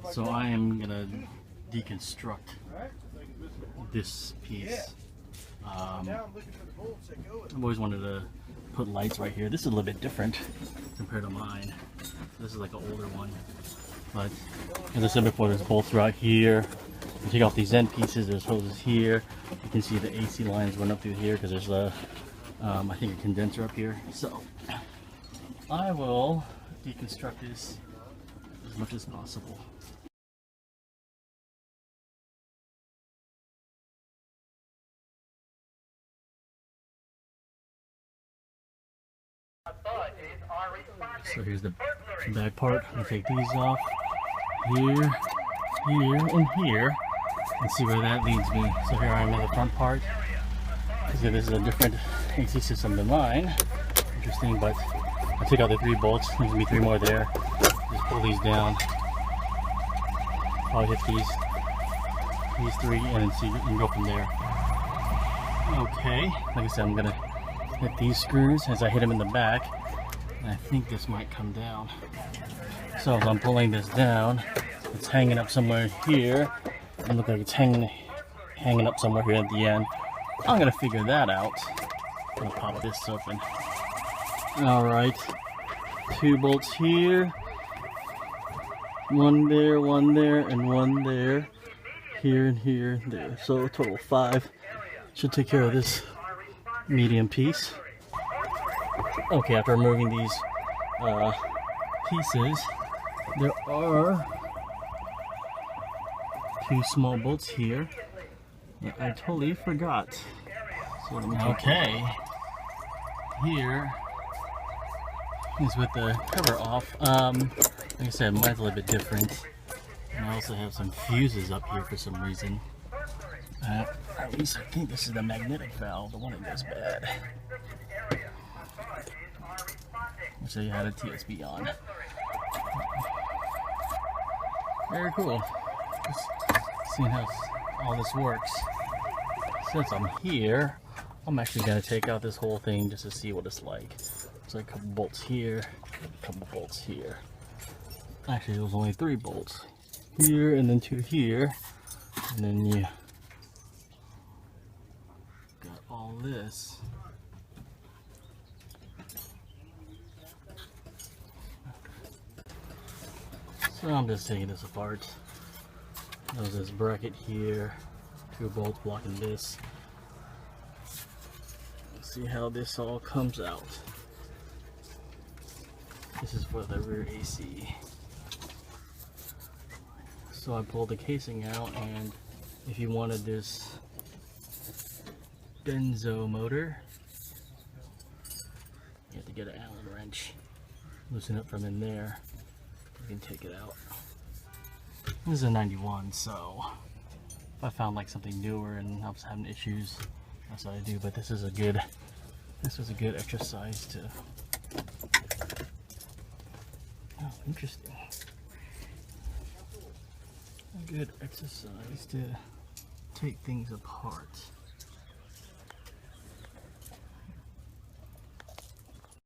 So I am gonna deconstruct this piece. I've always wanted to put lights right here. This is a little bit different compared to mine. This is like an older one. But as I said before, there's bolts right here. You take off these end pieces, there's hoses here. You can see the AC lines run up through here because there's a, I think a condenser up here. So I will deconstruct this as much as possible. So here's the back part. I'm gonna take these off here, here, and here, and see where that leads me. So here I am at the front part. See, this is a different AC system than mine. Interesting, but I took out the 3 bolts. There's gonna be 3 more there. Just pull these down. I'll hit these 3, and then see and go from there. Okay, like I said, I'm gonna hit these screws as I hit them in the back. And I think this might come down. So as I'm pulling this down, it's hanging up somewhere here. It looks like it's hanging up somewhere here at the end. I'm gonna figure that out. I'm gonna pop this open. Alright. 2 bolts here. 1 there, 1 there, and 1 there. Here and here and there. So a total of 5. Should take care of this medium piece. Okay, after removing these pieces, there are 2 small bolts here that I totally forgot. So let me okay, here is with the cover off. Like I said, mine's a little bit different. And I also have some fuses up here for some reason. At least I think this is the magnetic valve, the one that goes bad. I'll show you how to TSB on. Very cool. Just seeing how all this works. Since I'm here, I'm actually going to take out this whole thing just to see what it's like. There's like a couple bolts here, a couple bolts here. Actually, there was only 3 bolts. Here, and then 2 here. And then you got all this. So I'm just taking this apart. There's this bracket here, 2 bolts blocking this. Let's see how this all comes out. This is for the rear AC. So I pulled the casing out, and if you wanted this benzo motor, you have to get an Allen wrench, loosen it from in there. You can take it out. This is a 91, so if I found like something newer and I was having issues, that's what I do. But this was a good exercise to. Oh, interesting. A good exercise to take things apart.